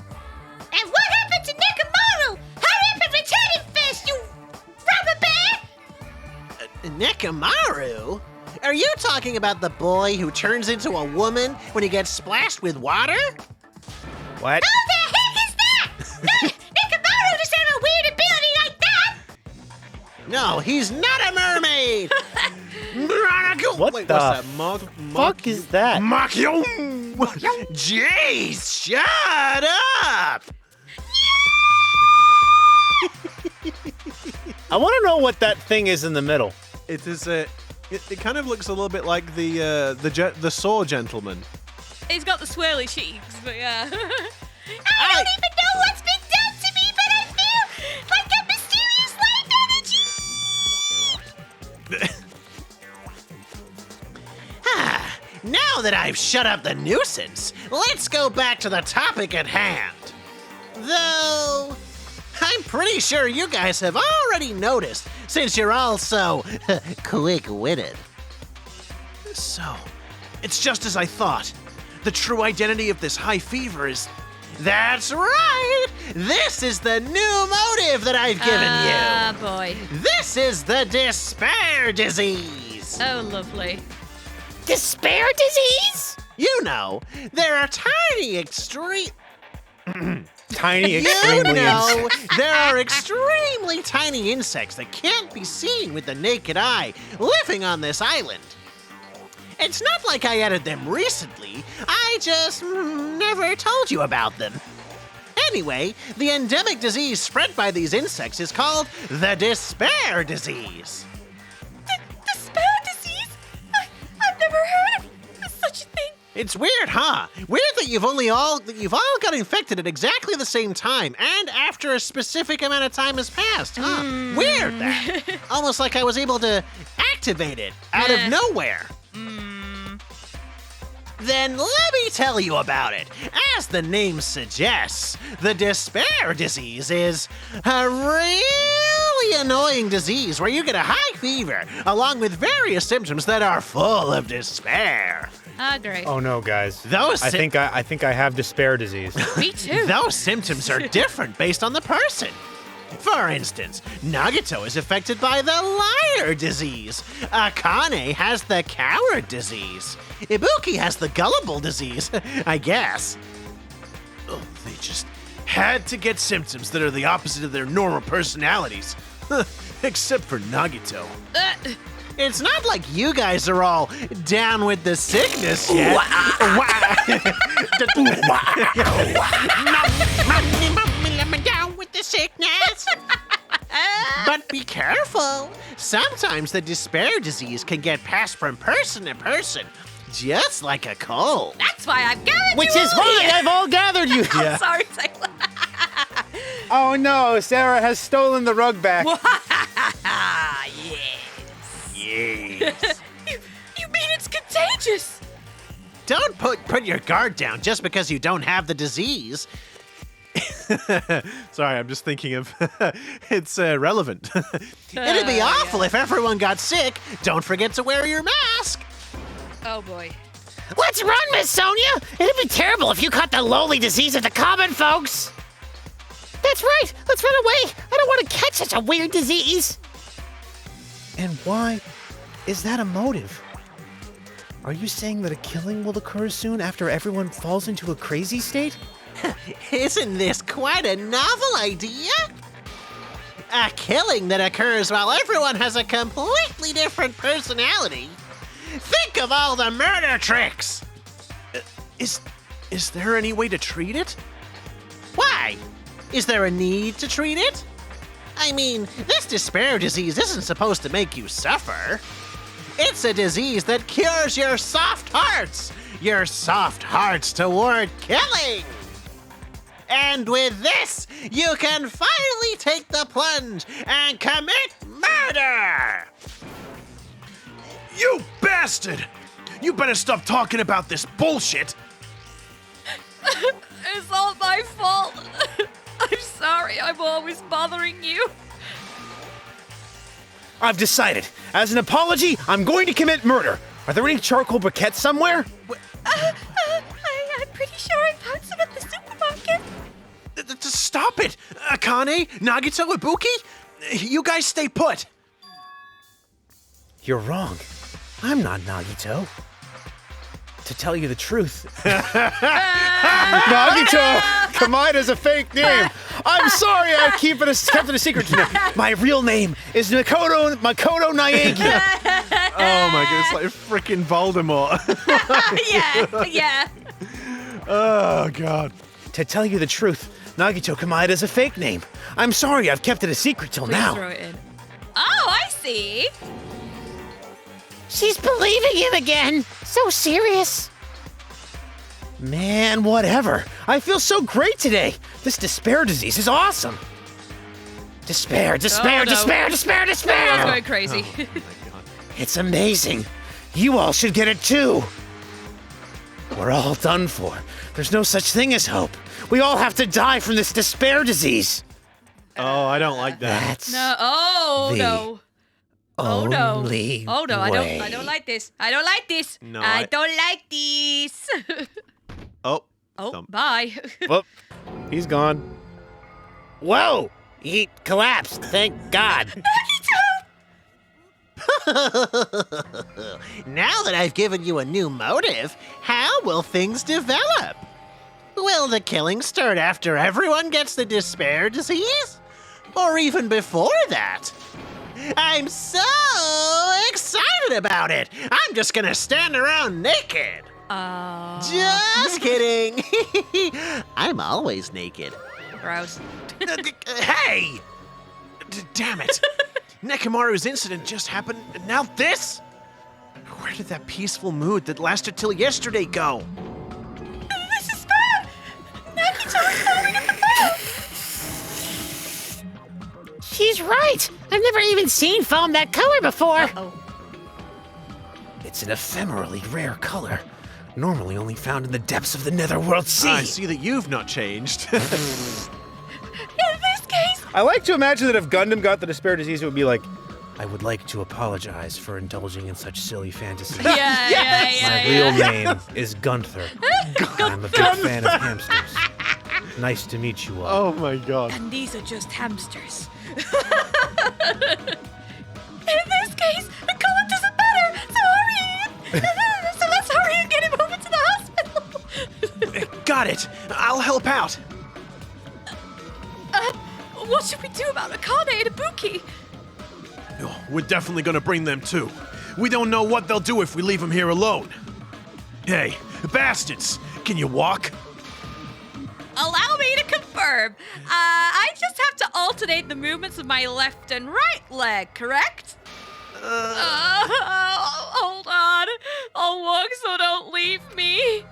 And what happened to Nekomaru? Hurry up and return him first, you rubber bear! Nekomaru? Are you talking about the boy who turns into a woman when he gets splashed with water? What? Who the heck is that? Nekomaru doesn't have a weird ability like that! No, he's not a mermaid! What Wait, the what's that? fuck is that? Makyo! Jeez, shut up! I want to know what that thing is in the middle. It is a. It kind of looks a little bit like the saw gentleman. He's got the swirly cheeks, but yeah. I don't even know what's been done to me, but I feel like a mysterious life energy! Now that I've shut up the nuisance, let's go back to the topic at hand. Though, I'm pretty sure you guys have already noticed, since you're all so quick-witted. So, it's just as I thought. The true identity of this high fever is... That's right! This is the new motive that I've given Ah, you. boy. This is the despair disease. Oh, lovely. Despair disease? You know, there are tiny Tiny, You extremely know, there are extremely tiny insects that can't be seen with the naked eye living on this island. It's not like I added them recently, I just never told you about them. Anyway, the endemic disease spread by these insects is called the despair disease. Despair disease? I've never heard of such a thing. It's weird, huh? Weird that you've all got infected at exactly the same time and after a specific amount of time has passed, huh? Weird that. Almost like I was able to activate it out of nowhere. Then let me tell you about it. As the name suggests, the despair disease is a really annoying disease where you get a high fever along with various symptoms that are full of despair. Ah, great. Oh no, guys. Those I think I have despair disease. Me too. Those symptoms are different based on the person. For instance, Nagito is affected by the liar disease. Akane has the coward disease. Ibuki has the gullible disease, I guess. Oh, they just had to get symptoms that are the opposite of their normal personalities. Except for Nagito. It's not like you guys are all down with the sickness yet. Down with the sickness. But be careful. Sometimes the despair disease can get passed from person to person, just like a cold. That's why I've gathered Which you is all why here. I've all gathered you. I'm sorry, Taylor. Oh no, Sarah has stolen the rug back. Yes. You mean it's contagious? Don't put your guard down just because you don't have the disease. Sorry, I'm just thinking of it's relevant. It'd be awful if everyone got sick. Don't forget to wear your mask. Oh boy. Let's run, Miss Sonia. It'd be terrible if you caught the lowly disease of the common folks. That's right. Let's run away. I don't want to catch such a weird disease. And why is that a motive? Are you saying that a killing will occur soon after everyone falls into a crazy state? Isn't this quite a novel idea? A killing that occurs while everyone has a completely different personality. Think of all the murder tricks. Is there any way to treat it? Why? Is there a need to treat it? I mean, this despair disease isn't supposed to make you suffer. It's a disease that cures your soft hearts toward killing. And with this, you can finally take the plunge and commit murder! You bastard! You better stop talking about this bullshit! It's all my fault. I'm sorry, I'm always bothering you. I've decided. As an apology, I'm going to commit murder. Are there any charcoal briquettes somewhere? I'm pretty sure I found some at the supermarket. Stop it! Akane, Nagito, Ibuki, you guys stay put. You're wrong. I'm not Nagito. To tell you the truth, Nagito Kamaida's a fake name. I'm sorry, I kept it a secret. My real name is Makoto Naegi. Oh my god, it's like freaking Voldemort. Yeah. Oh god. To tell you the truth, Nagito Kamaida is a fake name. I'm sorry, I've kept it a secret till Please now. throw it in. Oh, I see. She's believing him again. So serious. Man, whatever. I feel so great today. This despair disease is awesome. Despair. Oh, no. Despair. I'm going crazy. It's amazing. You all should get it too. We're all done for. There's no such thing as hope. We all have to die from this despair disease. Oh, I don't like that. That's No. Oh The no. Oh no. only Oh no. I way. don't like this. I don't like this. No, I I- don't like this. Oh. Oh, Thump. bye. Well, he's gone. Whoa! He collapsed. Thank God. Now that I've given you a new motive, how will things develop? Will the killing start after everyone gets the despair disease? Or even before that? I'm so excited about it! I'm just gonna stand around naked! Just kidding! I'm always naked. Gross. Hey! Damn it! Nekomaru's incident just happened, and now this? Where did that peaceful mood that lasted till yesterday go? This is bad. Nagito is falling apart. She's right. I've never even seen foam that color before. Oh. It's an ephemerally rare color. normally only found in the depths of the netherworld sea. I see that you've not changed. In this case, I like to imagine that if Gundam got the despair disease, it would be like, I would like to apologize for indulging in such silly fantasies. My real name is Gunther. I'm a big fan of hamsters. Nice to meet you all. Oh my god. And these are just hamsters. in this case, the color doesn't matter. So hurry. So let's hurry and get him over to the hospital. Got it. I'll help out. What should we do about Akane and Ibuki? Oh, we're definitely gonna bring them too. We don't know what they'll do if we leave them here alone. Hey, bastards, can you walk? Allow me to confirm. I just have to alternate the movements of my left and right leg, correct? Hold on. I'll walk, so don't leave me.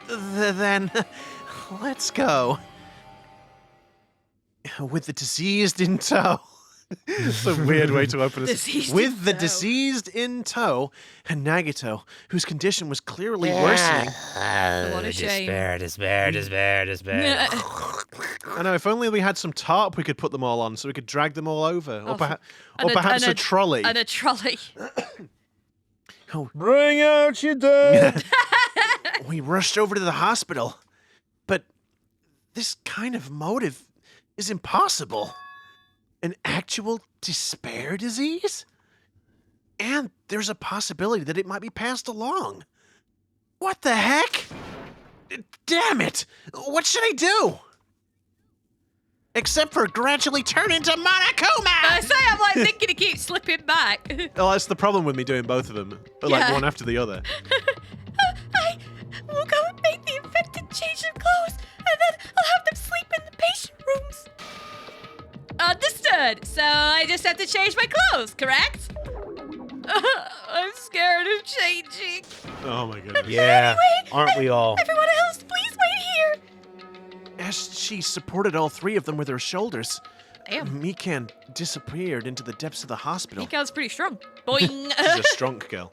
Then, let's go. With the diseased in tow. It's a weird way to open this. Diseased With in the tow. diseased in tow, and Nagito, whose condition was clearly worsening. What a shame. Despair. I know, if only we had some tarp we could put them all on so we could drag them all over. Or, And perhaps a trolley. And a trolley. Bring out your dead. We rushed over to the hospital, but this kind of motive is impossible. An actual despair disease? And there's a possibility that it might be passed along. What the heck? Damn it! What should I do? Except for gradually turn into Monokuma! I say I'm like thinking to keep slipping back. Oh, that's the problem with me doing both of them. Like Yeah. one after the other. I will go and make the infected change their clothes, and then I'll have them sleep in the patient rooms. Understood. So I just have to change my clothes, correct? I'm scared of changing. Oh my goodness. Yeah, aren't we all? Everyone else, please wait here. As she supported all three of them with her shoulders, Damn. Mikan disappeared into the depths of the hospital. Mika's pretty strong. Boing. She's a strong girl.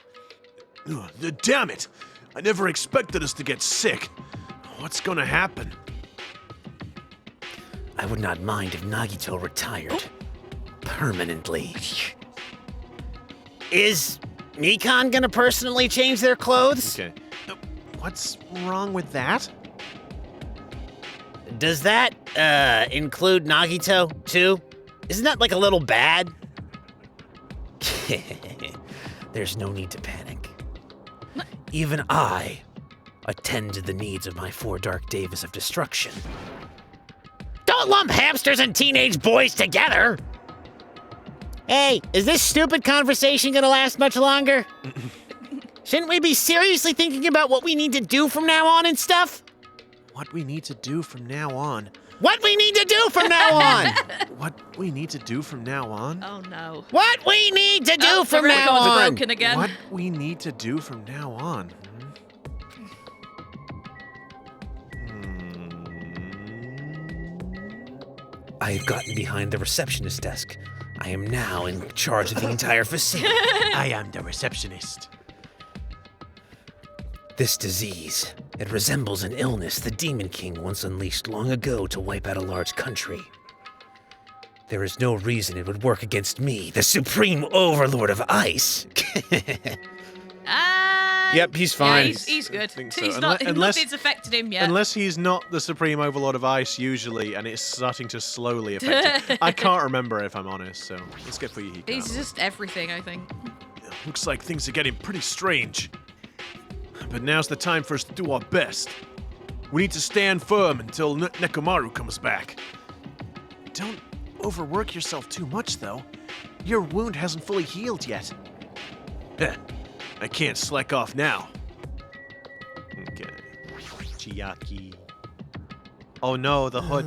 Ugh, damn it! I never expected us to get sick. What's gonna happen? I would not mind if Nagito retired. Permanently. Is Mikan gonna personally change their clothes? Okay. What's wrong with that? Does that, include Nagito, too? Isn't that like a little bad? There's no need to panic. Even I attend to the needs of my 4 Dark Davis of destruction. Don't lump hamsters and teenage boys together! Hey, is this stupid conversation gonna last much longer? Shouldn't we be seriously thinking about what we need to do from now on and stuff? What we need to do from now on. What we need to do from now on! What we need to do from now on? Oh no. What we need to do Oh, from the now record's on! broken again. What we need to do from now on. I have gotten behind the receptionist desk. I am now in charge of the entire facility. I am the receptionist. This disease, it resembles an illness the Demon King once unleashed long ago to wipe out a large country. There is no reason it would work against me, the supreme overlord of ice. Yep, he's Yeah, fine. he's good. think so. He's not, Unless- nothing's affected him yet. Unless he's not the Supreme Overlord of Ice usually, and it's starting to slowly affect him. I can't remember if I'm honest, so let's get Fuyuhiko. He's just everything, I think. Looks like things are getting pretty strange. But now's the time for us to do our best. We need to stand firm until Nekomaru comes back. Don't overwork yourself too much, though. Your wound hasn't fully healed yet. Heh, I can't slack off now. Okay. Chiaki. Oh no, the hood.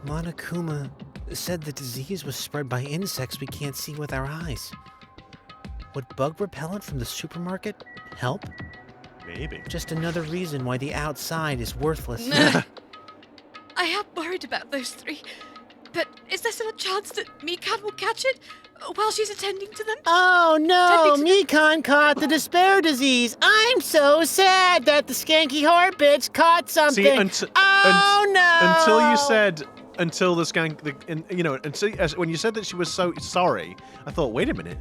Monokuma said the disease was spread by insects we can't see with our eyes. Would bug repellent from the supermarket help? Maybe. Just another reason why the outside is worthless. I am worried about those 3. But is there still a chance that Mikan will catch it? while she's attending to them. Oh no, Tending Mikan caught the despair disease. I'm so sad that the skanky heart bitch caught something. See, oh no! Until you said until the skank, when you said that she was so sorry, I thought, wait a minute,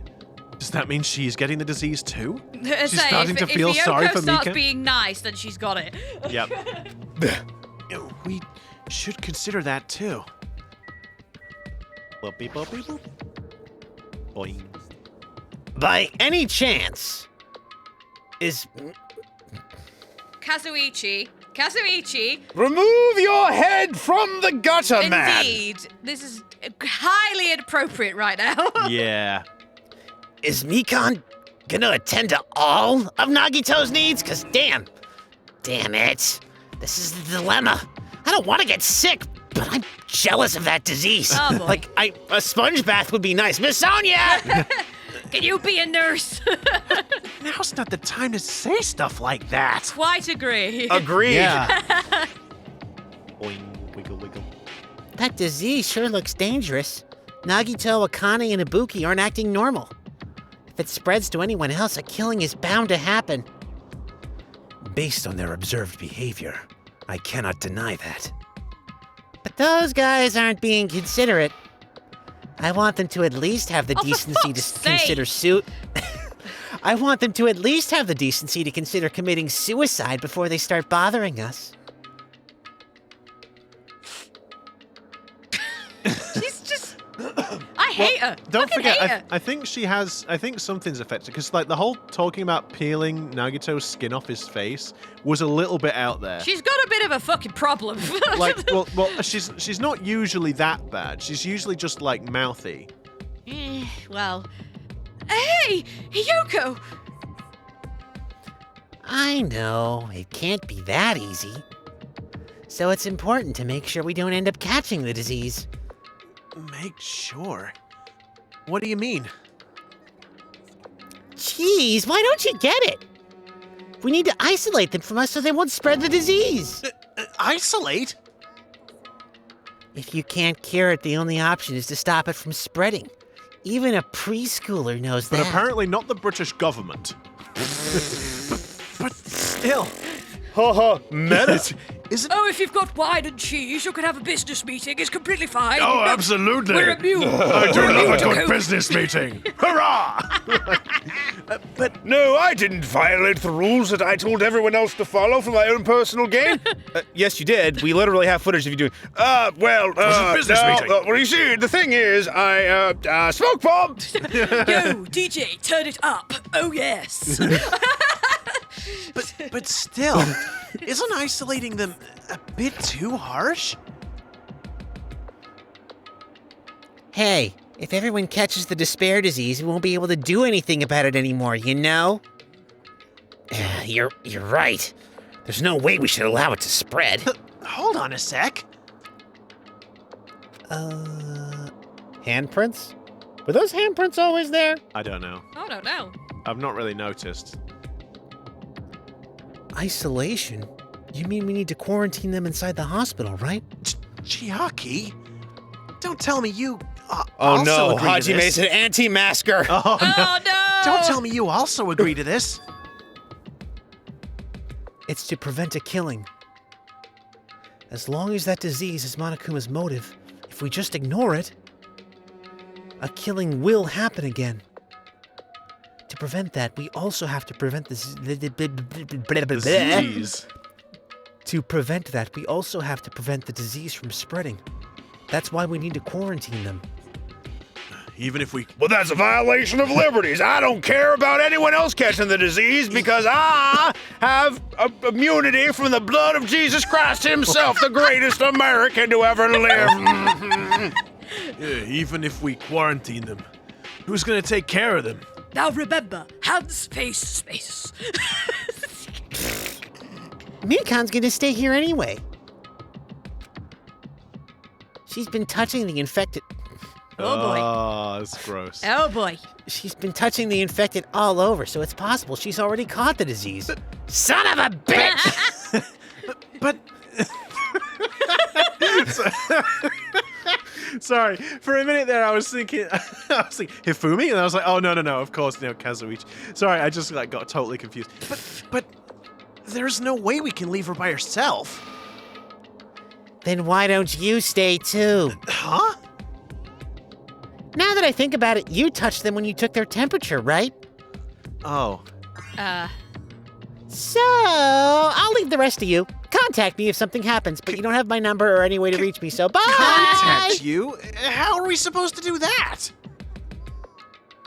does that mean she's getting the disease too? She's starting to feel sorry for If Yoko starts Mika. being nice, then she's got it. Yep. We should consider that too. Boopy, boopy, boop. Boing. By any chance, is Kazuichi, Remove your head from the gutter, man! indeed, this is highly inappropriate right now. Yeah. Mikan gonna attend to all of Nagito's needs? Cause damn it, this is the dilemma. I don't want to get sick, but I'm jealous of that disease. Oh, boy. Like, a sponge bath would be nice. Miss Sonia! Can you be a nurse? Now's not the time to say stuff like that. Quite agree. Agreed. Yeah. Boing, wiggle, wiggle. That disease sure looks dangerous. Nagito, Akane, and Ibuki aren't acting normal. If it spreads to anyone else, a killing is bound to happen. Based on their observed behavior, I cannot deny that. But those guys aren't being considerate. I want them to at least have the Oh, for decency to fuck's consider sake. I want them to at least have the decency to consider committing suicide before they start bothering us. She's just. I hate her. Don't Fucking forget, hate her. I think she has. I think something's affected because, like, the whole talking about peeling Nagito's skin off his face was a little bit out there. She's got a bit of a fucking problem. Like, well, she's not usually that bad. She's usually just like mouthy. Well. Hey, Hiyoko! I know, it can't be that easy. So it's important to make sure we don't end up catching the disease. Make sure. What do you mean? Jeez, why don't you get it? We need to isolate them from us so they won't spread the disease. Isolate? If you can't cure it, the only option is to stop it from spreading. Even a preschooler knows But that. apparently not the British government. But still, Haha, meta. isn't Oh, if you've got wine and cheese, you can have a business meeting. It's completely fine. Oh, absolutely. We're immune. I do We're love immune a to good COVID. business meeting. Hurrah! But no, I didn't violate the rules that I told everyone else to follow for my own personal gain. Yes, you did. We literally have footage of you doing. Well, a business no, meeting. Well, you see, the thing is, I smoke bomb. Yo, DJ, turn it up. Oh, yes. but still, isn't isolating them a bit too harsh? Hey, if everyone catches the despair disease, we won't be able to do anything about it anymore, you know? You're right. There's no way we should allow it to spread. Hold on a sec. Handprints? Were those handprints always there? I don't know. I don't know. I've not really noticed. Isolation? You mean we need to quarantine them inside the hospital, right? Chiaki? Don't tell me you Oh also no, agree to Hajime this. said anti-masker. Oh, Oh, no. Don't tell me you also agree to this. It's to prevent a killing. As long as that disease is Monokuma's motive, if we just ignore it, a killing will happen again. To prevent that, we also have to prevent this. disease. To prevent that, we also have to prevent the disease from spreading. That's why we need to quarantine them. Even if we... Well, that's a violation of liberties. I don't care about anyone else catching the disease because I have immunity from the blood of Jesus Christ himself, the greatest American to ever live. even if we quarantine them, who's gonna take care of them? Now remember, hands, space, space. Mikan's gonna stay here anyway. She's been touching the infected. Oh, boy. Oh, that's gross. Oh, boy. She's been touching the infected all over, so it's possible she's already caught the disease. Son of a bitch! But Sorry. For a minute there, I was thinking Hifumi, and I was like, oh, no, of course, Kazuichi. Sorry, I just got totally confused. But there's no way we can leave her by herself. Then why don't you stay too? Huh? Now that I think about it, you touched them when you took their temperature, right? Oh. So, I'll leave the rest of you. Contact me if something happens, but you don't have my number or any way to reach me, so bye! Contact you? How are we supposed to do that?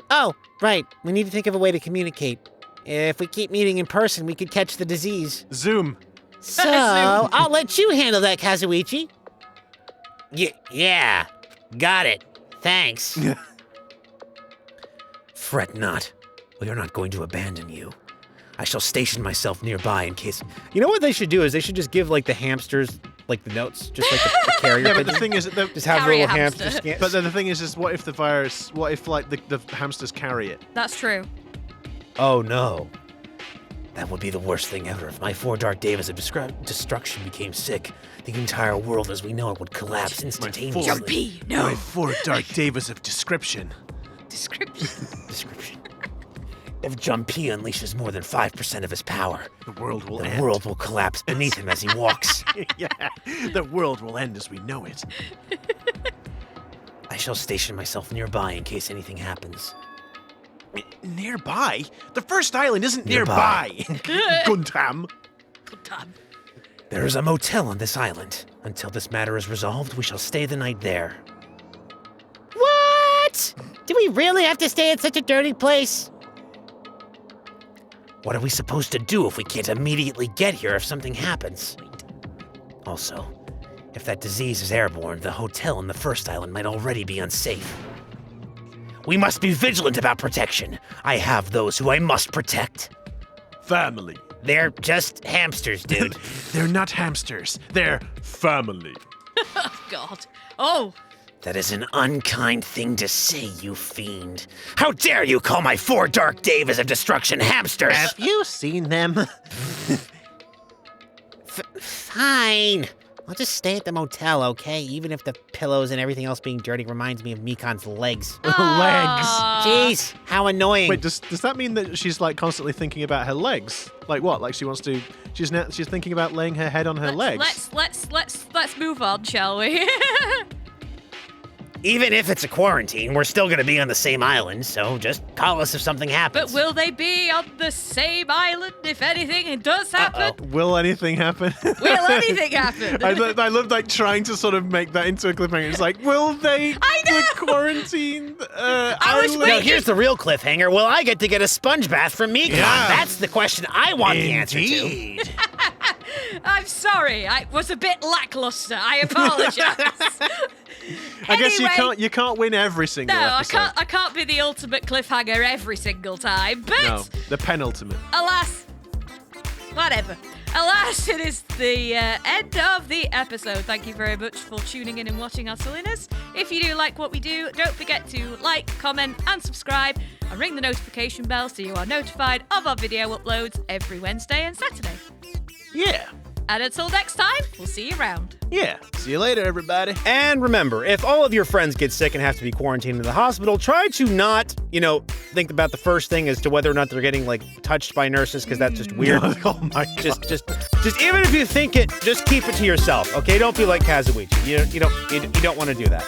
Oh, right. We need to think of a way to communicate. If we keep meeting in person, we could catch the disease. Zoom. So, I'll let you handle that, Kazuichi. Yeah. Got it. Thanks. Fret not. We are not going to abandon you. I shall station myself nearby in case... You know what they should do is they should just give, like, the hamsters, like, the notes, just like the carrier. Yeah, but the thing is... Just have Carry a little hamster. hamster scans. But then the thing is what if the hamsters carry it? That's true. Oh, no. That would be the worst thing ever. If my 4 Dark Davis of destruction became sick, the entire world as we know it would collapse instantaneously. My 4 Dark Davis of description. Description. If Jumpy unleashes more than 5% of his power, The world will the end. world will collapse beneath him as he walks. Yeah, the world will end as we know it. I shall station myself nearby in case anything happens. Nearby? The first island isn't Nearby. nearby. Gundam. There is a motel on this island. Until this matter is resolved, we shall stay the night there. What? Do we really have to stay at such a dirty place? What are we supposed to do if we can't immediately get here if something happens? Also, if that disease is airborne, the hotel on the first island might already be unsafe. We must be vigilant about protection. I have those who I must protect. Family. They're just hamsters, dude. They're not hamsters. They're Family. God. Oh. That is an unkind thing to say, you fiend. How dare you call my 4 Dark Davis of destruction hamsters? Have you seen them? Fine. I'll just stay at the motel, okay? Even if the pillows and everything else being dirty reminds me of Mikan's legs. Jeez, how annoying. Wait, does that mean that she's like constantly thinking about her legs? Like what? Like she's thinking about laying her head on her legs. Let's move on, shall we? Even if it's a quarantine, we're still gonna be on the same island, so just call us if something happens. But will they be on the same island if anything does happen? Will anything happen? Will anything happen? I love like trying to sort of make that into a cliffhanger. It's like, will they quarantine? No, here's the real cliffhanger. Will I get to get a sponge bath from Mikan? Yeah. That's the question I want the answer to. Indeed. I'm sorry. I was a bit lackluster. I apologize. I guess Anyway, you can't win every single episode. I can't be the ultimate cliffhanger every single time, but No, the penultimate. alas, whatever. Alas, it is the end of the episode. Thank you very much for tuning in and watching our silliness. If you do like what we do, don't forget to like, comment, and subscribe, and ring the notification bell so you are notified of our video uploads every Wednesday and Saturday. Yeah. And until next time, we'll see you around. Yeah. See you later, everybody. And remember, if all of your friends get sick and have to be quarantined in the hospital, try to not, think about the first thing as to whether or not they're getting, touched by nurses, because that's just weird. Oh my God. Just even if you think it, just keep it to yourself, okay? Don't be like Kazuichi. You don't want to do that.